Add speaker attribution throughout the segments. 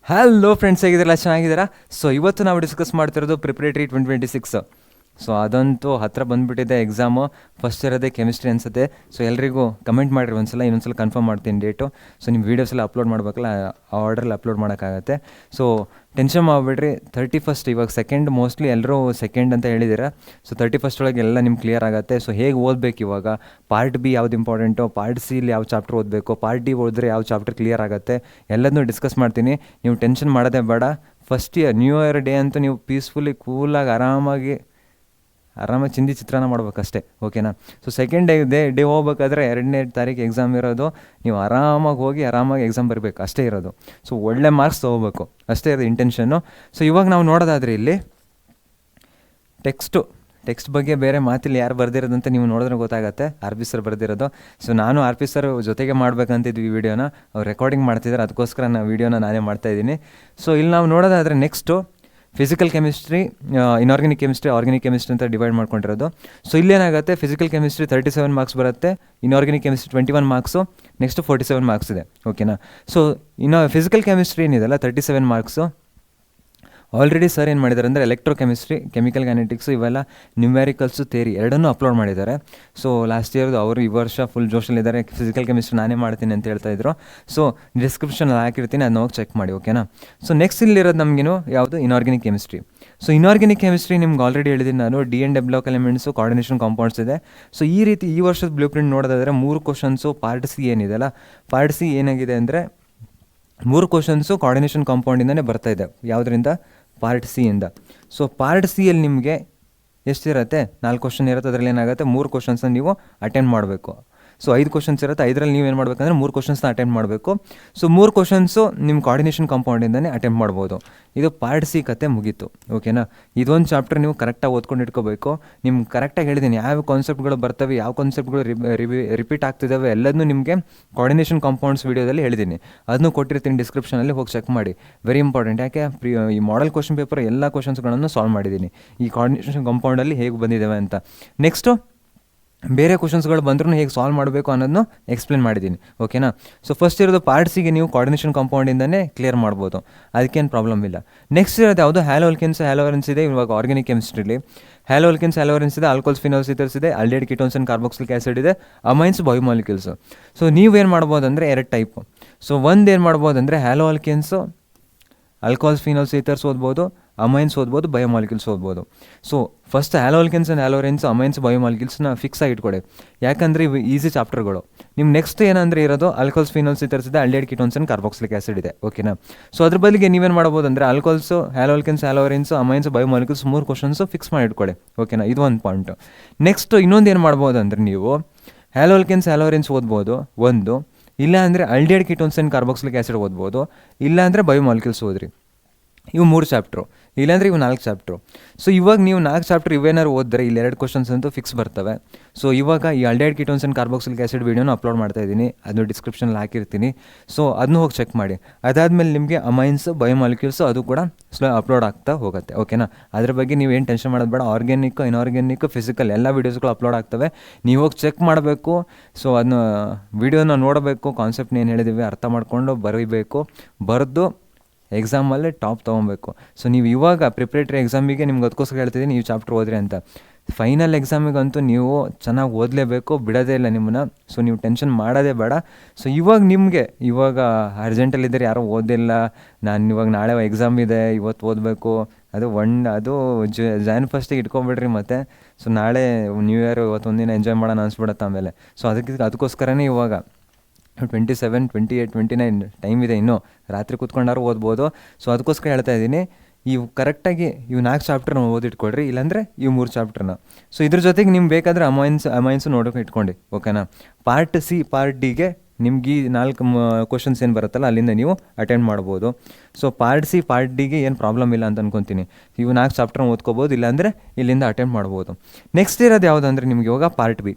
Speaker 1: Hello friends, ಹೇಗಿದ್ದೀರಲ್ಲ? ಚೆನ್ನಾಗಿದ್ದೀರಾ? So ಇವತ್ತು ನಾವು ಡಿಸ್ಕಸ್ ಮಾಡ್ತಿರೋದು ಪ್ರಿಪ್ರೇಟರಿ 2026. ಸೊ ಅದಂತೂ ಹತ್ತಿರ ಬಂದುಬಿಟ್ಟಿದೆ ಎಕ್ಸಾಮು. ಫಸ್ಟ್ ಇರೋದೇ ಕೆಮಿಸ್ಟ್ರಿ ಅನಿಸುತ್ತೆ. ಸೊ ಎಲ್ರಿಗೂ ಕಮೆಂಟ್ ಮಾಡಿರಿ ಒಂದ್ಸಲ, ಇನ್ನೊಂದ್ಸಲ ಕನ್ಫರ್ಮ್ ಮಾಡ್ತೀನಿ ಡೇಟು. ಸೊ ನಿಮ್ಮ ವೀಡಿಯೋಸ್ ಎಲ್ಲ ಅಪ್ಲೋಡ್ ಮಾಡಬೇಕಲ್ಲ, ಆ ಆರ್ಡ್ರಲ್ಲಿ ಅಪ್ಲೋಡ್ ಮಾಡೋಕ್ಕಾಗತ್ತೆ. ಸೊ ಟೆನ್ಷನ್ ಮಾಡಿಬಿಡ್ರಿ. 31st, ಇವಾಗ ಸೆಕೆಂಡ್, ಮೋಸ್ಟ್ಲಿ ಎಲ್ಲರೂ ಸೆಕೆಂಡ್ ಅಂತ ಹೇಳಿದ್ದೀರಾ. ಸೊ 31st ಒಳಗೆ ಎಲ್ಲ ನಿಮ್ಗೆ ಕ್ಲಿಯರ್ ಆಗುತ್ತೆ. ಸೊ ಹೇಗೆ ಓದಬೇಕು ಇವಾಗ, ಪಾರ್ಟ್ ಬಿ ಯಾವ್ದು ಇಂಪಾರ್ಟೆಂಟು, ಪಾರ್ಟ್ ಸಿಲಿ ಯಾವ ಚಾಪ್ಟರ್ ಓದಬೇಕು, ಪಾರ್ಟ್ ಡಿ ಓದಿದ್ರೆ ಯಾವ ಚಾಪ್ಟರ್ ಕ್ಲಿಯರ್ ಆಗುತ್ತೆ, ಎಲ್ಲದನ್ನೂ ಡಿಸ್ಕಸ್ ಮಾಡ್ತೀನಿ. ನೀವು ಟೆನ್ಷನ್ ಮಾಡೋದೇ ಬೇಡ. First year new year day ಅಂತೂ ನೀವು ಪೀಸ್ಫುಲಿ ಕೂಲಾಗಿ ಆರಾಮಾಗಿ ಚಿಂದಿ ಚಿತ್ರಾನ್ನ ಮಾಡ್ಬೇಕಷ್ಟೇ, ಓಕೆನಾ? ಸೊ ಸೆಕೆಂಡ್ ಡೇ ಹೋಗ್ಬೇಕಾದ್ರೆ 2ನೇ ತಾರೀಕು ಎಕ್ಸಾಮ್ ಇರೋದು. ನೀವು ಆರಾಮಾಗಿ ಹೋಗಿ ಆರಾಮಾಗಿ ಎಕ್ಸಾಮ್ ಬರಬೇಕು, ಅಷ್ಟೇ ಇರೋದು. ಸೊ ಒಳ್ಳೆ ಮಾರ್ಕ್ಸ್ ತೊಗೋಬೇಕು, ಅಷ್ಟೇ ಇರೋದು ಇಂಟೆನ್ಷನ್ನು. ಸೊ ಇವಾಗ ನಾವು ನೋಡೋದಾದರೆ ಇಲ್ಲಿ ಟೆಕ್ಸ್ಟ್ ಬಗ್ಗೆ ಬೇರೆ ಮಾತಿಲ್ಲಿ ಯಾರು ಬರ್ದಿರೋದಂತ ನೀವು ನೋಡಿದ್ರೆ ಗೊತ್ತಾಗುತ್ತೆ. ಆರ್ ಪಿ ಸರ್ ಬರ್ದಿರೋದು. ಸೊ ನಾನು ಆರ್ ಪಿ ಸರ್ ಜೊತೆಗೆ ಮಾಡ್ಬೇಕಂತಿದ್ವಿ ಈ ವಿಡಿಯೋನ. ಅವ್ರು ರೆಕಾರ್ಡಿಂಗ್ ಮಾಡ್ತಿದ್ದಾರೆ, ಅದಕ್ಕೋಸ್ಕರ ನಾನು ವೀಡಿಯೋನ ನಾನೇ ಮಾಡ್ತಾಯಿದ್ದೀನಿ. ಸೊ ಇಲ್ಲಿ ನಾವು ನೋಡೋದಾದರೆ next physical chemistry, inorganic chemistry, organic chemistry ಅಂತ ಡಿವೈಡ್ ಮಾಡ್ಕೊಂಡಿರೋದು. ಸೊ ಇಲ್ಲೇನಾಗುತ್ತೆ, ಫಿಸಿಕಲ್ ಕೆಮಿಸ್ಟ್ರಿ 37 ಮಾರ್ಕ್ಸ್ ಬರುತ್ತೆ, inorganic chemistry 21 marks, next 47 marks ಇದೆ, ಓಕೆನಾ? ಸೊ ಇನ್ನು ಫಿಸಿಕಲ್ ಕೆಮಿಸ್ಟ್ರಿ ಏನಿದೆಲ್ಲ 37 ಮಾರ್ಕ್ಸು. ಆಲ್ರೆಡಿ ಸರ್ ಏನು ಮಾಡಿದ್ದಾರೆ ಅಂದರೆ ಎಲೆಕ್ಟ್ರೋ ಕೆಮಿಸ್ಟ್ರಿ, ಕೆಮಿಕಲ್ ಕೈನೆಟಿಕ್ಸು, ಇವೆಲ್ಲ ನ್ಯೂಮ್ಯಾರಿಕಲ್ಸು, ಥಿಯರಿ ಎರಡನ್ನೂ ಅಪ್ಲೋಡ್ ಮಾಡಿದ್ದಾರೆ. ಸೊ ಲಾಸ್ಟ್ ಇಯರ್ದು ಅವರು ಈ ವರ್ಷ ಫುಲ್ ಜೋಶಲ್ಲಿದ್ದಾರೆ. ಫಿಸಿಕಲ್ ಕೆಮಿಸ್ಟ್ರಿ ನಾನೇ ಮಾಡ್ತೀನಿ ಅಂತ ಹೇಳ್ತಾಯಿದ್ರು. ಸೊ ಡಿಸ್ಕ್ರಿಪ್ಷನಲ್ಲಿ ಹಾಕಿರ್ತೀನಿ, ಅದನ್ನ ಹೋಗಿ ಚೆಕ್ ಮಾಡಿ, ಓಕೆನಾ? ಸೊ ನೆಕ್ಸ್ಟ್ ಇಲ್ಲಿರೋದು ನಮಗೇನು ಯಾವುದು, inorganic chemistry. So inorganic chemistry ನಿಮ್ಗೆ ಆಲ್ರೆಡಿ ಹೇಳಿದ್ದೀನಿ ನಾನು, D and f block elements, coordination compounds ಇದೆ. ಸೊ ಈ ರೀತಿ ಈ ವರ್ಷದ ಬ್ಲೂ ಪ್ರಿಂಟ್ ನೋಡೋದಾದರೆ 3 ಕ್ವಶನ್ಸು ಪಾರ್ಟ್ ಸಿ ಏನಿದೆಲ್ಲ, ಪಾರ್ಟ್ ಸಿ ಏನಾಗಿದೆ ಅಂದರೆ 3 ಕ್ವಶನ್ಸು ಕೋಆರ್ಡಿನೇಷನ್ ಕಾಂಪೌಂಡಿಂದನೇ ಬರ್ತಾಯಿದೆ. ಯಾವುದರಿಂದ? ಪಾರ್ಟ್ ಸಿ ಇಂದ. ಸೊ ಪಾರ್ಟ್ ಸಿಯಲ್ಲಿ ನಿಮಗೆ ಎಷ್ಟಿರುತ್ತೆ? 4 ಕ್ವಶನ್ ಇರುತ್ತೆ. ಅದರಲ್ಲಿ ಏನಾಗುತ್ತೆ, 3 ಕ್ವಶನ್ಸ್ನ ನೀವು ಅಟೆಂಡ್ ಮಾಡಬೇಕು. ಸೊ 5 ಕ್ವಶನ್ಸ್ ಇರುತ್ತೆ, 5ರಲ್ಲಿ ನೀವೇನು ಮಾಡಬೇಕಂದ್ರೆ 3 ಕ್ವಶನ್ಸ್ನ ಅಟೆಂಡ್ ಮಾಡಬೇಕು. ಸೊ 3 ಕ್ವಶನ್ಸು ನಿಮ್ಮ ಕೋಆರ್ಡಿನೇಷನ್ ಕಾಂಪೌಂಡಿಂದನೇ ಅಟೆಂಡ್ ಮಾಡ್ಬೋದು. ಇದು ಪಾರ್ಟ್ ಸಿ ಕತೆ ಮುಗೀತು, ಓಕೆನಾ? ಇದೊಂದು ಚಾಪ್ಟರ್ ನೀವು ಕರೆಕ್ಟಾಗಿ ಓದ್ಕೊಂಡು ಇಟ್ಕೋಬೇಕು. ನಿಮ್ಗೆ ಕರೆಕ್ಟಾಗಿ ಹೇಳಿದ್ದೀನಿ ಯಾವ ಕಾನ್ಸೆಪ್ಟ್ಗಳು ಬರ್ತವೆ, ಯಾವ ಕಾನ್ಸೆಪ್ಟ್ಗಳು ರಿಪೀಟ್ ಆಗ್ತಿದ್ದಾವೆ, ಎಲ್ಲದನ್ನೂ ನಿಮಗೆ ಕೋಆರ್ಡಿನೇಷನ್ ಕಾಂಪೌಂಡ್ಸ್ ವೀಡಿಯೋದಲ್ಲಿ ಹೇಳಿದ್ದೀನಿ. ಅದನ್ನು ಕೊಟ್ಟಿರ್ತೀನಿ ಡಿಸ್ಕ್ರಿಪ್ಷನಲ್ಲಿ, ಹೋಗಿ ಚೆಕ್ ಮಾಡಿ. Very important. ಯಾಕೆ ಈ ಮಾಡೆಲ್ ಕ್ವಶನ್ ಪೇಪರ್ ಎಲ್ಲ ಕ್ವಶನ್ಸ್ಗಳನ್ನು ಸಾಲ್ವ್ ಮಾಡಿದ್ದೀನಿ ಈ ಕೋಆರ್ಡಿನೇಷನ್ ಕಾಂಪೌಂಡಲ್ಲಿ ಹೇಗೆ ಬಂದಿದ್ದಾವೆ ಅಂತ. ನೆಕ್ಸ್ಟು ಬೇರೆ ಕ್ವಶನ್ಸ್ಗಳು ಬಂದ್ರೂ ಹೇಗೆ ಸಾಲ್ವ್ ಮಾಡಬೇಕು ಅನ್ನೋದನ್ನು ಎಕ್ಸ್ಪ್ಲೇನ್ ಮಾಡಿದ್ದೀನಿ, ಓಕೆನಾ? ಸೊ ಫಸ್ಟ್ ಇರೋದು ಪಾರ್ಟ್ ಸಿಗೆ ನೀವು ಕೋಆರ್ಡಿನೇಷನ್ ಕಾಂಪೌಂಡಿಂದನೇ ಕ್ಲಿಯರ್ ಮಾಡ್ಬೋದು, ಅದಕ್ಕೇನು ಪ್ರಾಬ್ಲಮ್ ಇಲ್ಲ. ನೆಕ್ಸ್ಟ್ ಇರೋದು ಯಾವುದು, ಹ್ಯಾಲೋಲ್ಕಿನ್ಸ್, ಹ್ಯಾಲೋರೆನ್ಸ್ ಇದೆ. ಇವಾಗ ಆರ್ಗ್ಯಾನಿಕ್ ಕೆಮಿಸ್ಟ್ರಿಲಿ ಹ್ಯಾಲೋಲ್ಕಿನ್ಸ್, ಹ್ಯಾಲೋರೆನ್ಸ್ ಇದೆ, ಆಲ್ಕೋಲ್ಸ್, ಫಿನಾಲ್ಸ್ ಈಥರ್ಸ್ ಇದೆ, aldehyde ketones and carboxylic acid ಇದೆ, ಅಮೈನ್ಸ್, ಬಯೋಮಾಲಿಕ್ಯೂಲ್ಸ್. ಸೊ ನೀವೇನು ಮಾಡ್ಬೋದು ಅಂದರೆ 2 ಟೈಪು. ಸೊ ಒಂದು ಏನು ಮಾಡ್ಬೋದು ಅಂದರೆ ಹ್ಯಾಲೋಲ್ಕಿನ್ಸು, ಆಲ್ಕೋಹಾಲ್ಸ್, ಫಿನಾಲ್ಸ್ ಈಥರ್ಸ್ ಓದ್ಬೋದು, ಅಮೈನ್ಸ್ ಓದ್ಬೋದು, ಬಯೋಮಾಲಿಕ್ಯೂಲ್ಸ್ ಓದ್ಬೋದು. So first haloalkanes and haloarenes, amines, ಬಯೋಮಾಲಿಕ್ಯೂಲ್ಸ್ನ ಫಿಕ್ಸ್ ಆಗಿ ಇಟ್ಕೊಡಿ. ಯಾಕಂದರೆ ಇವು ಈಸಿ ಚಾಪ್ಟರ್ಗಳು. ನಿಮ್ಮ ನೆಕ್ಸ್ಟ್ ಏನಂದರೆ ಇರೋದು ಆಲ್ಕೋಹಾಲ್ಸ್, ಫಿನಾಲ್ಸ್ ಈಥರ್ಸ್ ಇದೆ, aldehyde ketones and carboxylic acid ಇದೆ, ಓಕೆನಾ? ಸೊ ಅದ್ರ ಬದಲಿಗೆ ನೀವೇನು ಮಾಡ್ಬೋದು ಅಂದರೆ ಆಲ್ಕೋಹಾಲ್ಸು, ಹ್ಯಾಲೋಲ್ಕಿನ್ಸ್, ಹ್ಯಾಲೋರೆನ್ಸ್, ಅಮೈನ್ಸ್, ಬಯೋಮಾಲಿಕ್ಯೂಲ್ಸ್ 3 ಕ್ವಶನ್ಸು ಫಿಕ್ಸ್ ಮಾಡಿ ಇಟ್ಕೊಡಿ, ಓಕೆನಾ? ಇದು ಒಂದು ಪಾಯಿಂಟು. ನೆಕ್ಸ್ಟ್ ಇನ್ನೊಂದು ಏನು ಮಾಡ್ಬೋದು ಅಂದರೆ ನೀವು ಹ್ಯಾಲೋಲ್ಕಿನ್ಸ್, ಹ್ಯಾಲೋರೆನ್ಸ್ ಓದ್ಬೋದು ಒಂದು, ಇಲ್ಲ ಅಂದರೆ aldehyde ketones and carboxylic acid ಓದ್ಬೋದು, ಇಲ್ಲ ಅಂದರೆ ಬಯೋಮಾಲಿಕ್ಯೂಲ್ಸ್ ಓದ್ರಿ. ಇವು 3 ಚಾಪ್ಟ್ರು, ಇಲ್ಲಾಂದರೆ ಇವು 4 ಚಾಪ್ಟ್ರು. ಸೊ ಇವಾಗ ನೀವು 4 ಚಾಪ್ಟರ್ ಇವೇನಾದ್ರು ಓದಿದ್ರೆ ಇಲ್ಲಿ 2 ಕ್ವಶನ್ಸ್ ಅಂತೂ ಫಿಕ್ಸ್ ಬರ್ತವೆ. ಸೊ ಇವಾಗ ಈ aldehyde ketones and carboxylic acid ವೀಡಿಯೋನ ಅಪ್ಲೋಡ್ ಮಾಡ್ತಾ ಇದ್ದೀನಿ, ಅದನ್ನು ಡಿಸ್ಕ್ರಿಪ್ಷನಲ್ಲಿ ಹಾಕಿರ್ತೀನಿ. ಸೊ ಅದನ್ನು ಹೋಗಿ ಚೆಕ್ ಮಾಡಿ. ಅದಾದಮೇಲೆ ನಿಮಗೆ ಅಮೈನ್ಸ್, ಬಯೋಮಾಲಿಕ್ಯೂಲ್ಸು ಅದು ಕೂಡ ಅಪ್ಲೋಡ್ ಆಗ್ತಾ ಹೋಗುತ್ತೆ, ಓಕೆನಾ? ಅದ್ರ ಬಗ್ಗೆ ನೀವು ಏನು ಟೆನ್ಷನ್ ಮಾಡೋದು ಬೇಡ. ಆರ್ಗ್ಯಾನಿಕ್, ಇನಾರ್ಗ್ಯಾನಿಕ್, ಫಿಸಿಕಲ್ ಎಲ್ಲ ವೀಡಿಯೋಸ್ಗಳು ಅಪ್ಲೋಡ್ ಆಗ್ತವೆ, ನೀವು ಹೋಗಿ ಚೆಕ್ ಮಾಡಬೇಕು. ಸೊ ಅದನ್ನ ವೀಡಿಯೋನ ನೋಡಬೇಕು, ಕಾನ್ಸೆಪ್ಟ್ನ ಏನು ಹೇಳಿದ್ದೀವಿ ಅರ್ಥ ಮಾಡ್ಕೊಂಡು ಬರೀಬೇಕು, ಬರೆದು ಎಕ್ಸಾಮಲ್ಲೇ ಟಾಪ್ ತೊಗೊಬೇಕು. ಸೊ ನೀವು ಇವಾಗ ಪ್ರಿಪ್ರೇಟರಿ ಎಕ್ಸಾಮಿಗೆ ನಿಮ್ಗೆ ಅದಕ್ಕೋಸ್ಕರ ಹೇಳ್ತಿದ್ದೀನಿ, ನೀವು ಚಾಪ್ಟರ್ ಓದ್ರಿ ಅಂತ. ಫೈನಲ್ ಎಕ್ಸಾಮಿಗಂತೂ ನೀವು ಚೆನ್ನಾಗಿ ಓದಲೇಬೇಕು, ಬಿಡೋದೇ ಇಲ್ಲ ನಿಮ್ಮನ್ನ. ಸೊ ನೀವು ಟೆನ್ಷನ್ ಮಾಡೋದೇ ಬೇಡ. ಸೊ ಇವಾಗ ನಿಮಗೆ ಇವಾಗ ಅರ್ಜೆಂಟಲ್ಲಿದ್ದರೆ ಯಾರೋ ಓದಿಲ್ಲ, ನಾನು ಇವಾಗ ನಾಳೆ ಎಕ್ಸಾಮ್ ಇದೆ, ಇವತ್ತು ಓದಬೇಕು, ಅದು ಜಾನ್ ಫಸ್ಟಿಗೆ ಇಟ್ಕೊಬಿಡ್ರಿ ಮತ್ತೆ. ಸೊ ನಾಳೆ ನ್ಯೂ ಇಯರ್, ಇವತ್ತು ಒಂದಿನ ಎಂಜಾಯ್ ಮಾಡೋಣ ಅನಿಸ್ಬಿಡುತ್ತೆ ಆಮೇಲೆ. ಸೊ ಅದಕ್ಕೋಸ್ಕರನೇ ಇವಾಗ 27, 28, 29 ಟೈಮ್ ಇದೆ, ಇನ್ನೂ ರಾತ್ರಿ ಕೂತ್ಕೊಂಡಾರು ಓದ್ಬೋದು. ಸೊ ಅದಕ್ಕೋಸ್ಕರ ಹೇಳ್ತಾ ಇದ್ದೀನಿ, ಇವು ಕರೆಕ್ಟಾಗಿ ಇವು 4 ಚಾಪ್ಟರ್ನ ಓದಿಟ್ಕೊಳ್ರಿ, ಇಲ್ಲಾಂದರೆ ಇವು 3 ಚಾಪ್ಟರ್ನ. ಸೊ ಇದ್ರ ಜೊತೆಗೆ ನಿಮ್ಗೆ ಬೇಕಾದರೆ ಅಮೈನ್ಸು ನೋಡೋಕೆ ಇಟ್ಕೊಂಡು, ಓಕೆನಾ? ಪಾರ್ಟ್ ಸಿ, ಪಾರ್ಟ್ ಡಿಗೆ ನಿಮ್ಗೆ ಈ 4 ಕ್ವಶನ್ಸ್ ಏನು ಬರುತ್ತಲ್ಲ ಅಲ್ಲಿಂದ ನೀವು ಅಟೆಂಡ್ ಮಾಡ್ಬೋದು. ಸೊ ಪಾರ್ಟ್ ಸಿ, ಪಾರ್ಟ್ ಡಿಗೆ ಏನು ಪ್ರಾಬ್ಲಮ್ ಇಲ್ಲ ಅಂತ ಅನ್ಕೊತೀನಿ. ಇವು 4 ಚಾಪ್ಟರ್ನ ಓದ್ಕೋಬೋದು, ಇಲ್ಲಾಂದರೆ ಇಲ್ಲಿಂದ ಅಟೆಂಡ್ ಮಾಡ್ಬೋದು. ನೆಕ್ಸ್ಟ್ ಇರೋದು ಯಾವುದು ಅಂದರೆ ನಿಮ್ಗೆ ಇವಾಗ ಪಾರ್ಟ್ ಬಿ.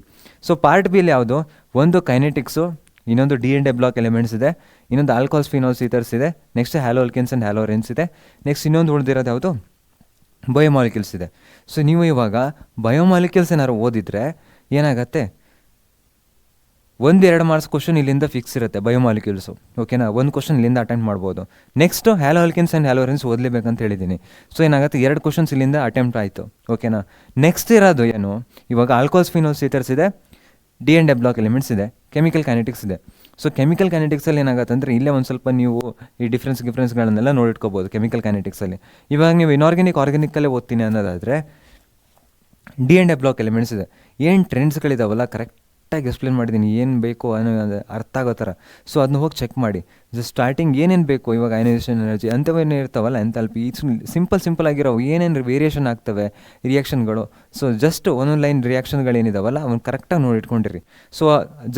Speaker 1: ಸೊ ಪಾರ್ಟ್ ಬಿಲಿ ಯಾವುದು, ಒಂದು ಕೈನೆಟಿಕ್ಸು, ಇನ್ನೊಂದು ಡಿ ಆ್ಯಂಡ್ ಡೆಬ್ಲಾಕ್ ಎಲಿಮೆಂಟ್ಸ್ ಇದೆ, ಇನ್ನೊಂದು ಆಲ್ಕೋಹಾಲ್ಸ್, ಫಿನಾಲ್ಸ್ ಈಥರ್ಸ್ ಇದೆ, ನೆಕ್ಸ್ಟ್ ಹ್ಯಾಲೋಲ್ಕಿನ್ಸ್ ಆ್ಯಂಡ್ ಹ್ಯಾಲೋರೆನ್ಸ್ ಇದೆ, ನೆಕ್ಸ್ಟ್ ಇನ್ನೊಂದು ಉಳಿದಿರೋದು ಯಾವುದು, ಬಯೋಮಾಲಿಕ್ಯೂಲ್ಸ್ ಇದೆ. ಸೊ ನೀವು ಇವಾಗ ಬಯೋಮಾಲಿಕ್ಯೂಲ್ಸ್ ಏನಾದ್ರು ಓದಿದರೆ ಏನಾಗುತ್ತೆ, 1-2 ಮಾರ್ಕ್ಸ್ ಕ್ವಶನ್ ಇಲ್ಲಿಂದ ಫಿಕ್ಸ್ ಇರುತ್ತೆ ಬಯೋಮಾಲಿಕ್ಯೂಲ್ಸು, ಓಕೆನಾ. ಒಂದು ಕ್ವಶನ್ ಇಲ್ಲಿಂದ ಅಟೆಂಡ್ ಮಾಡ್ಬೋದು. ನೆಕ್ಸ್ಟು ಹ್ಯಾಲೋ ಆಲ್ಕಿನ್ಸ್ ಆ್ಯಂಡ್ ಹ್ಯಾಲೋರೆನ್ಸ್ ಓದಲೇಬೇಕಂತ ಹೇಳಿದ್ದೀನಿ. ಸೊ ಏನಾಗುತ್ತೆ, 2 ಕ್ವಶನ್ಸ್ ಇಲ್ಲಿಂದ ಅಟೆಂಪ್ಟ್ ಆಯಿತು, ಓಕೆನಾ. ನೆಕ್ಸ್ಟ್ ಇರೋದು ಏನು, ಇವಾಗ ಆಲ್ಕೋಲ್ಸ್ ಫಿನೋಲ್ಸ್ ಈಥರ್ಸ್ ಇದೆ, D and A block elements ಇದೆ, ಕೆಮಿಕಲ್ ಕೈನೆಟಿಕ್ಸ್ ಇದೆ. ಸೊ ಕೆಮಿಕಲ್ ಕೈನೆಟಿಕ್ಸಲ್ಲಿ ಏನಾಗುತ್ತೆ ಅಂದರೆ ಇಲ್ಲೇ ಒಂದು ಸ್ವಲ್ಪ ನೀವು ಈ ಡಿಫ್ರೆನ್ಸ್ಗಳನ್ನೆಲ್ಲ ನೋಡಿಟ್ಕೋಬೋದು ಕೆಮಿಕಲ್ ಕೈನೆಟಿಕ್ಸಲ್ಲಿ. ಇವಾಗ ನೀವು ಇನಾರ್ಗ್ಯಾನಿಕ್ ಆರ್ಗ್ಯಾನಿಕಲ್ಲೇ ಓದ್ತೀನಿ ಅನ್ನೋದಾದರೆ D and A block elements ಇದೆ. ಏನು ಟ್ರೆಂಡ್ಸ್ಗಳಿದಾವಲ್ಲ ಕರೆಕ್ಟಾಗಿ ಎಕ್ಸ್ಪ್ಲೇನ್ ಮಾಡಿದ್ದೀನಿ, ಏನು ಬೇಕು ಅನ್ನೋ ಅರ್ಥ ಆಗೋ ಥರ. ಸೊ ಅದನ್ನ ಹೋಗಿ ಚೆಕ್ ಮಾಡಿ. ಜಸ್ಟ್ ಸ್ಟಾರ್ಟಿಂಗ್ ಏನೇನು ಬೇಕು, ಇವಾಗ ಅಯನೈಸೇಷನ್ ಎನರ್ಜಿ ಅಂಥವೇನೇ ಇರ್ತಾವಲ್ಲ, ಎಂಥಾಲ್ಪಿ, ಸಿಂಪಲ್ ಆಗಿರೋ ಏನೇನು ವೇರಿಯೇಷನ್ ಆಗ್ತವೆ ರಿಯಾಕ್ಷನ್ಗಳು. ಸೊ ಜಸ್ಟ್ ಒಂದೊಂದು ಲೈನ್ ರಿಯಾಕ್ಷನ್ಗಳೇನಿದಾವಲ್ಲ ಅವನ್ನ ಕರೆಕ್ಟಾಗಿ ನೋಡಿಟ್ಕೊಂಡಿರಿ. ಸೊ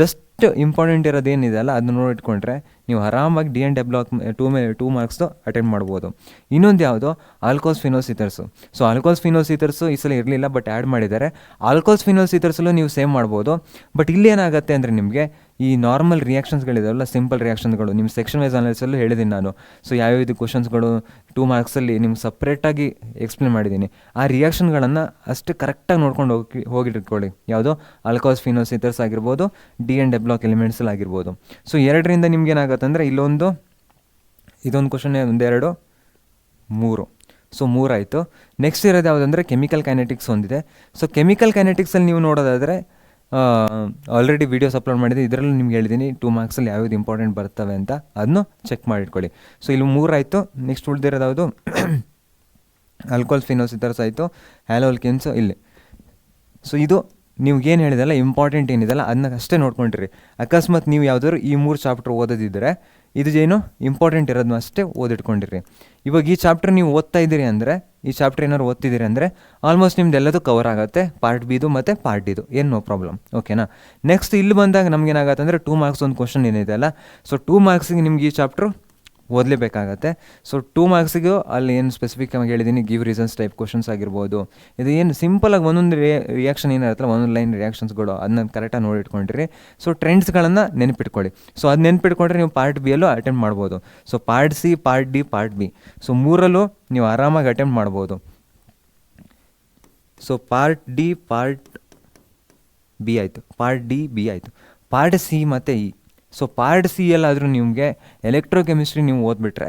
Speaker 1: ಜಸ್ಟ್ ಇಂಪಾರ್ಟೆಂಟ್ ಇರೋದೇನಿದೆ ಅಲ್ಲ ಅದನ್ನ ನೋಡಿಟ್ಕೊಂಡ್ರೆ ನೀವು ಆರಾಮಾಗಿ ಡಿ ಆ್ಯಂಡ್ ಎ ಬ್ಲಾಕ್ 2 ಮಾರ್ಕ್ಸ್ದು ಅಟೆಂಡ್ ಮಾಡ್ಬೋದು. ಇನ್ನೊಂದು ಯಾವುದು, ಆಲ್ಕೋಲ್ಸ್ ಫಿನೋಲ್ಸ್ ಈಥರ್ಸು. ಸೊ ಆಲ್ಕೋಲ್ಸ್ ಫಿನೋಲ್ಸ್ ಈಥರ್ಸು ಈ ಸಲ ಇರಲಿಲ್ಲ, ಬಟ್ ಆ್ಯಡ್ ಮಾಡಿದ್ದಾರೆ. ಆಲ್ಕೋಲ್ಸ್ ಫಿನೋಲ್ಸ್ ಈಥರ್ಸಲ್ಲೂ ನೀವು ಸೇವ್ ಮಾಡ್ಬೋದು. ಬಟ್ ಇಲ್ಲಿ ಏನಾಗುತ್ತೆ ಅಂದರೆ ನಿಮಗೆ ಈ ನಾರ್ಮಲ್ ರಿಯಾಕ್ಷನ್ಸ್ಗಳಿದಾವಲ್ಲ, ಸಿಂಪಲ್ ರಿಯಾಕ್ಷನ್ಸ್ಗಳು, ನಿಮ್ಮ ಸೆಕ್ಷನ್ ವೈಸ್ ಅನಾಲಿಸಲ್ಲೂ ಹೇಳಿದ್ದೀನಿ ನಾನು. ಸೊ ಯಾವ್ಯಾವ ಕ್ವಶನ್ಸ್ಗಳು 2 ಮಾರ್ಕ್ಸಲ್ಲಿ ನಿಮ್ಗೆ ಸಪ್ರೇಟಾಗಿ ಎಕ್ಸ್ಪ್ಲೇನ್ ಮಾಡಿದ್ದೀನಿ. ಆ ರಿಯಾಕ್ಷನ್ಗಳನ್ನು ಅಷ್ಟು ಕರೆಕ್ಟಾಗಿ ನೋಡ್ಕೊಂಡು ಹೋಗಿಟ್ಕೊಳ್ಳಿ. ಯಾವುದು, ಆಲ್ಕೋಲ್ಸ್ ಫಿನೋಲ್ಸ್ ಈಥರ್ಸ್ ಆಗಿರ್ಬೋದು, ಡಿ ಆ್ಯಂಡ್ ಎ ಬ್ಲಾಕ್ ಎಲಿಮೆಂಟ್ಸಲ್ಲಿ ಆಗಿರ್ಬೋದು. ಸೊ 2ರಿಂದ ನಿಮ್ಗೆ ಏನಾಗುತ್ತೆ ಅಂದರೆ ಇದೊಂದು ಕ್ವಶನ್, 1 2 3. ಸೊ 3 ಆಯಿತು. ನೆಕ್ಸ್ಟ್ ಇರೋದು ಯಾವುದಂದರೆ ಕೆಮಿಕಲ್ ಕೈನೆಟಿಕ್ಸ್ ಒಂದಿದೆ. ಸೊ ಕೆಮಿಕಲ್ ಕೈನೆಟಿಕ್ಸಲ್ಲಿ ನೀವು ನೋಡೋದಾದರೆ ಆಲ್ರೆಡಿ ವೀಡಿಯೋಸ್ ಅಪ್ಲೋಡ್ ಮಾಡಿದೆ, ಇದರಲ್ಲೂ ನಿಮ್ಗೆ ಹೇಳಿದ್ದೀನಿ 2 ಮಾರ್ಕ್ಸಲ್ಲಿ ಯಾವ್ದು ಇಂಪಾರ್ಟೆಂಟ್ ಬರ್ತವೆ ಅಂತ, ಅದನ್ನು ಚೆಕ್ ಮಾಡಿಟ್ಕೊಳ್ಳಿ. ಸೊ ಇಲ್ಲಿ 3 ಆಯಿತು. ನೆಕ್ಸ್ಟ್ ಉಳಿದಿರೋದು ಯಾವುದು, ಆಲ್ಕೋಲ್ ಫಿನೋಲ್ಸ್ ಈಥರ್ಸ್ ಆಯಿತು, ಹ್ಯಾಲೋ ಆಲ್ಕಿನ್ಸ್ ಇಲ್ಲಿ. ಸೊ ಇದು ನೀವ್ಗೇನು ಹೇಳಿದಲ್ಲ ಇಂಪಾರ್ಟೆಂಟ್ ಏನಿದೆಲ್ಲ ಅದನ್ನ ಅಷ್ಟೇ ನೋಡ್ಕೊಂಡಿರಿ. ಅಕಸ್ಮಾತ್ ನೀವು ಯಾವುದಾದ್ರು ಈ 3 ಚಾಪ್ಟರ್ ಓದೋದಿದ್ದರೆ ಇದು ಏನು ಇಂಪಾರ್ಟೆಂಟ್ ಇರೋದನ್ನ ಅಷ್ಟೇ ಓದಿಟ್ಕೊಂಡಿರಿ. ಇವಾಗ ಈ ಚಾಪ್ಟರ್ ನೀವು ಓದ್ತಾ ಇದ್ದೀರಿ ಅಂದರೆ, ಈ ಚಾಪ್ಟರ್ ಏನಾದ್ರು ಓದ್ತಿದ್ದೀರಿ ಅಂದರೆ ಆಲ್ಮೋಸ್ಟ್ ನಿಮ್ದು ಎಲ್ಲದೂ ಕವರ್ ಆಗುತ್ತೆ, ಪಾರ್ಟ್ ಬಿದು ಮತ್ತು ಪಾರ್ಟ್ ಡಿದು, ಏನು ನೋ ಪ್ರಾಬ್ಲಮ್, ಓಕೆನಾ. ನೆಕ್ಸ್ಟ್ ಇಲ್ಲಿ ಬಂದಾಗ ನಮ್ಗೇನಾಗುತ್ತೆ ಅಂದರೆ 2 ಮಾರ್ಕ್ಸ್ ಒಂದು ಕ್ವಶನ್ ಏನಿದೆ ಅಲ್ಲ, ಸೊ 2 ಮಾರ್ಕ್ಸಿಗೆ ನಿಮ್ಗೆ ಈ ಚಾಪ್ಟ್ರು ಓದಲೇಬೇಕಾಗತ್ತೆ. ಸೊ 2 ಮಾರ್ಕ್ಸಿಗೂ ಅಲ್ಲಿ ಏನು ಸ್ಪೆಸಿಫಿಕ್ ಆಗಿ ಹೇಳಿದ್ದೀನಿ, ಗಿವ್ ರೀಸನ್ಸ್ ಟೈಪ್ ಕ್ವಶನ್ಸ್ ಆಗಿರ್ಬೋದು. ಇದು ಏನು ಸಿಂಪಲಾಗಿ ಒಂದೊಂದು ರಿಯಾಕ್ಷನ್ ಏನಿರುತ್ತಲ್ಲ, ಒಂದೊಂದು ಲೈನ್ ರಿಯಾಕ್ಷನ್ಸ್ಗಳು ಅದನ್ನ ಕರೆಕ್ಟಾಗಿ ನೋಡಿಟ್ಕೊಂಡಿರಿ. ಸೊ ಟ್ರೆಂಡ್ಸ್ಗಳನ್ನು ನೆನಪಿಟ್ಕೊಳ್ಳಿ. ಸೊ ಅದು ನೆನಪಿಟ್ಕೊಂಡ್ರೆ ನೀವು ಪಾರ್ಟ್ ಬಿ ಅಲ್ಲೂ ಅಟೆಂಪ್ಟ್ ಮಾಡ್ಬೋದು. So part C, part D, part B, so 3ರಲ್ಲೂ ನೀವು ಆರಾಮಾಗಿ ಅಟೆಂಪ್ಟ್ ಮಾಡ್ಬೋದು. So part D, part B ಆಯಿತು, ಪಾರ್ಟ್ ಡಿ, ಬಿ ಆಯಿತು, ಪಾರ್ಟ್ ಸಿ ಮತ್ತು ಇ. ಸೊ ಪಾರ್ಟ್ ಸಿ ಎಲ್ಲಾದರೂ ನಿಮಗೆ ಎಲೆಕ್ಟ್ರೋಕೆಮಿಸ್ಟ್ರಿ ನೀವು ಓದ್ಬಿಟ್ರೆ,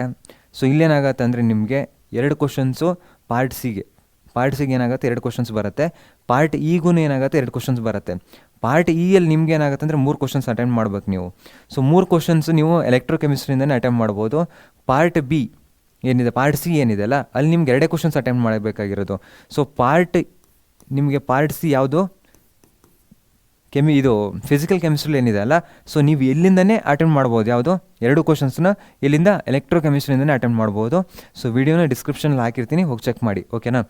Speaker 1: ಸೊ ಇಲ್ಲೇನಾಗತ್ತೆ ಅಂದರೆ ನಿಮಗೆ 2 ಕ್ವಶನ್ಸು ಪಾರ್ಟ್ ಸಿಗೆ ಏನಾಗುತ್ತೆ 2 ಕ್ವಶನ್ಸ್ ಬರುತ್ತೆ. ಪಾರ್ಟ್ ಇಗೂ ಏನಾಗುತ್ತೆ 2 ಕ್ವಶನ್ಸ್ ಬರುತ್ತೆ. ಪಾರ್ಟ್ ಇಯಲ್ಲಿ ನಿಮ್ಗೆ ಏನಾಗುತ್ತೆ ಅಂದರೆ 3 ಕ್ವಶನ್ಸ್ ಅಟೆಂಡ್ ಮಾಡ್ಬೇಕು ನೀವು. ಸೊ 3 ಕ್ವಶನ್ಸ್ ನೀವು ಎಲೆಕ್ಟ್ರೋಕೆಮಿಸ್ಟ್ರಿಯಿಂದನೇ ಅಟೆಂಡ್ ಮಾಡ್ಬೋದು. ಪಾರ್ಟ್ ಬಿ ಏನಿದೆ, ಪಾರ್ಟ್ ಸಿ ಏನಿದೆ ಅಲ್ಲ, ಅಲ್ಲಿ ನಿಮ್ಗೆ 2 ಕ್ವಶನ್ಸ್ ಅಟೆಂಡ್ ಮಾಡಬೇಕಾಗಿರೋದು. ಸೊ ನಿಮಗೆ ಪಾರ್ಟ್ ಸಿ ಯಾವುದು, ಇದು ಫಿಸಿಕಲ್ ಕೆಮಿಸ್ಟ್ರಿ ಏನಿದೆ ಅಲ್ಲ, ಸೊ ನೀವು ಎಲ್ಲಿಂದನೇ ಅಟೆಂಡ್ ಮಾಡ್ಬೋದು, ಯಾವುದು 2 ಕ್ವಶನ್ಸ್ನ ಎಲ್ಲಿಂದ, ಎಲೆಕ್ಟ್ರೋಕೆಮಿಸ್ಟ್ರಿಯಿಂದನೇ ಅಟೆಂಡ್ ಮಾಡ್ಬೋದು. ಸೊ ವಿಡಿಯೋನ ಡಿಸ್ಕ್ರಿಪ್ಷನಲ್ಲಿ ಹಾಕಿರ್ತೀನಿ, ಹೋಗಿ ಚೆಕ್ ಮಾಡಿ, ಓಕೆನಾ.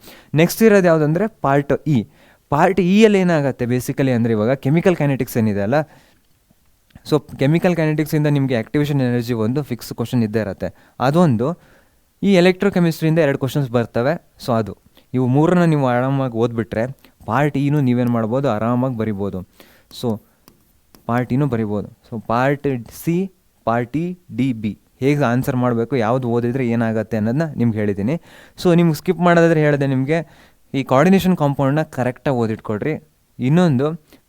Speaker 1: ನೆಕ್ಸ್ಟ್ ಇರೋದು ಯಾವುದಂದರೆ ಪಾರ್ಟ್ ಇ. ಪಾರ್ಟ್ ಇಯಲ್ಲಿ ಏನಾಗುತ್ತೆ ಬೇಸಿಕಲಿ ಅಂದರೆ ಇವಾಗ ಕೆಮಿಕಲ್ ಕೈನೆಟಿಕ್ಸ್ ಏನಿದೆ ಅಲ್ಲ, ಸೊ ಕೆಮಿಕಲ್ ಕೈನೆಟಿಕ್ಸಿಂದ ನಿಮಗೆ ಆ್ಯಕ್ಟಿವೇಷನ್ ಎನರ್ಜಿ ಒಂದು ಫಿಕ್ಸ್ ಕ್ವಶನ್ ಇದ್ದೇ ಇರುತ್ತೆ. ಅದೊಂದು ಈ ಎಲೆಕ್ಟ್ರೋಕೆಮಿಸ್ಟ್ರಿಯಿಂದ 2 ಕ್ವಶನ್ಸ್ ಬರ್ತವೆ. ಸೊ ಅದು ಇವು 3ನ್ನ ನೀವು ಆರಾಮಾಗಿ ಓದ್ಬಿಟ್ರೆ ಪಾರ್ಟ್ ಇನೂ ನೀವೇನು ಮಾಡ್ಬೋದು, ಆರಾಮಾಗಿ ಬರಿಬೋದು. ಸೊ ಪಾರ್ಟ್ ಇನೂ ಬರಿಬೋದು. So part C, part E, D, B ಹೇಗೆ ಆನ್ಸರ್ ಮಾಡಬೇಕು, ಯಾವುದು ಓದಿದರೆ ಏನಾಗುತ್ತೆ ಅನ್ನೋದನ್ನ ನಿಮ್ಗೆ ಹೇಳಿದ್ದೀನಿ. ಸೊ ನಿಮ್ಗೆ ಸ್ಕಿಪ್ ಮಾಡೋದಾದ್ರೆ ಹೇಳಿದೆ ನಿಮಗೆ ಈ ಕೋಆರ್ಡಿನೇಷನ್ ಕಾಂಪೌಂಡನ್ನ ಕರೆಕ್ಟಾಗಿ ಓದಿಟ್ಕೊಡ್ರಿ. ಇನ್ನೊಂದು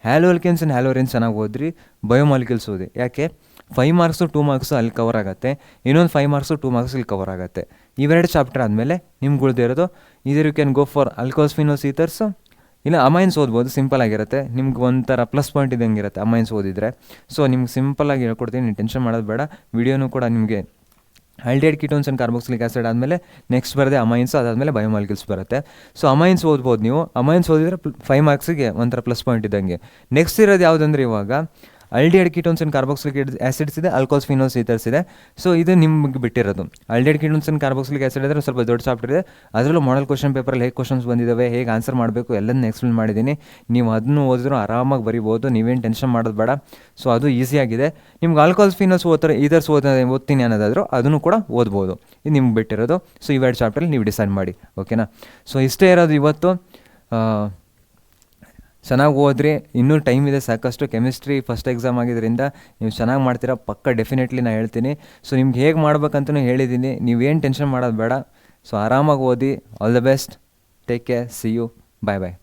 Speaker 1: ಹ್ಯಾಲೋ ಆಲ್ಕಿನ್ಸ್ ಆ್ಯಂಡ್ ಹ್ಯಾಲೋರೆನ್ಸ್ ಚೆನ್ನಾಗಿ ಓದ್ರಿ, ಬಯೋಮಾಲಿಕ್ಯೂಲ್ಸ್ ಓದಿ. ಯಾಕೆ 5 ಮಾರ್ಕ್ಸು 2 ಮಾರ್ಕ್ಸು ಅಲ್ಲಿ ಕವರ್ ಆಗುತ್ತೆ, ಇನ್ನೊಂದು 5 ಮಾರ್ಕ್ಸು 2 ಮಾರ್ಕ್ಸ್ ಇಲ್ಲಿ ಕವರ್ ಆಗುತ್ತೆ. ಇವೆರಡು ಚಾಪ್ಟರ್ ಆದಮೇಲೆ ನಿಮ್ಗೆ ಉಳಿದಿರೋದು ಇದರ್ you can go for ಆಲ್ಕೋಲ್ಸ್ phenols ethers, ಇಲ್ಲ ಅಮೈನ್ಸ್ ಓದ್ಬೋದು. ಸಿಂಪಲ್ ಆಗಿರುತ್ತೆ, ನಿಮ್ಗೆ ಒಂಥರ ಪ್ಲಸ್ ಪಾಯಿಂಟ್ ಇದ್ದಂಗೆ ಇರುತ್ತೆ ಅಮೈನ್ಸ್ ಓದಿದರೆ. ಸೊ ನಿಮ್ಗೆ ಸಿಂಪಲ್ಲಾಗಿ ಹೇಳ್ಕೊಡ್ತೀನಿ, ನೀವು ಟೆನ್ಷನ್ ಮಾಡೋದು ಬೇಡ. ವಿಡಿಯೋನೂ ಕೂಡ ನಿಮಗೆ aldehyde ketones and carboxylic acid ಆದಮೇಲೆ ನೆಕ್ಸ್ಟ್ ಬರದೆ ಅಮೈನ್ಸ್, ಅದಾದಮೇಲೆ ಬಯೋಮಾಲಿಕ್ಯೂಲ್ಸ್ ಬರುತ್ತೆ. ಸೊ ಅಮೈನ್ಸ್ ಓದ್ಬೋದು ನೀವು. ಅಮೈನ್ಸ್ ಓದಿದರೆ 5 ಮಾರ್ಕ್ಸಿಗೆ ಒಂಥರ ಪ್ಲಸ್ ಪಾಯಿಂಟ್ ಇದ್ದಂಗೆ. ನೆಕ್ಸ್ಟ್ ಇರೋದು ಯಾವುದಂದ್ರೆ ಇವಾಗ aldehyde ketones and carboxylic acids ಇದೆ, ಆಲ್ಕೋಲ್ಸ್ ಫಿನೋಲ್ಸ್ ಈಥರ್ಸ್ ಇದೆ. ಸೊ ಇದು ನಿಮ್ಗೆ ಬಿಟ್ಟಿರೋದು. Aldehyde ketones and carboxylic acid ಅಂದರೆ ಸ್ವಲ್ಪ ದೊಡ್ಡ ಚಾಪ್ಟರ್ ಇದೆ. ಅದರಲ್ಲೂ ಮಾಡಲ್ ಕ್ವಶನ್ ಪೇಪರಲ್ಲಿ ಹೇಗೆ ಕ್ವಶನ್ಸ್ ಬಂದಿದ್ದಾವೆ, ಹೇಗೆ ಆನ್ಸರ್ ಮಾಡಬೇಕು ಎಲ್ಲದನ್ನ ಎಕ್ಸ್ಪ್ಲೇನ್ ಮಾಡಿದ್ದೀನಿ. ನೀವು ಅದನ್ನು ಓದಿದ್ರು ಆರಾಮಾಗಿ ಬರಿಬೋದು, ನೀವೇನು ಟೆನ್ಷನ್ ಮಾಡೋದು ಬೇಡ. ಸೊ ಅದು ಈಸಿಯಾಗಿದೆ. ನಿಮ್ಗೆ ಆಲ್ಕೋಲ್ಸ್ ಫಿನೋಲ್ಸ್ ಈಥರ್ಸ್ ಓದ್ತೀನಿ ಅನ್ನೋದಾದರೂ ಅದನ್ನು ಕೂಡ ಓದ್ಬೋದು. ಇದು ನಿಮ್ಗೆ ಬಿಟ್ಟಿರೋದು. ಸೊ ಇವೆರಡು ಚಾಪ್ಟರಲ್ಲಿ ನೀವು ಡಿಸೈಡ್ ಮಾಡಿ, ಓಕೆನಾ. ಸೊ ಇಷ್ಟೇ ಇರೋದು ಇವತ್ತು. ಚೆನ್ನಾಗಿ ಓದ್ರಿ, ಇನ್ನೂ ಟೈಮ್ ಇದೆ ಸಾಕಷ್ಟು. ಕೆಮಿಸ್ಟ್ರಿ ಫಸ್ಟ್ ಎಕ್ಸಾಮ್ ಆಗಿದ್ದರಿಂದ ನೀವು ಚೆನ್ನಾಗಿ ಮಾಡ್ತೀರಾ ಪಕ್ಕ, ಡೆಫಿನೆಟ್ಲಿ ನಾನು ಹೇಳ್ತೀನಿ. ಸೊ ನಿಮ್ಗೆ ಹೇಗೆ ಮಾಡ್ಬೇಕಂತಲೂ ಹೇಳಿದ್ದೀನಿ, ನೀವೇನು ಟೆನ್ಷನ್ ಮಾಡೋದು ಬೇಡ. ಸೊ ಆರಾಮಾಗಿ ಓದಿ. All the best, take care, see you, bye bye.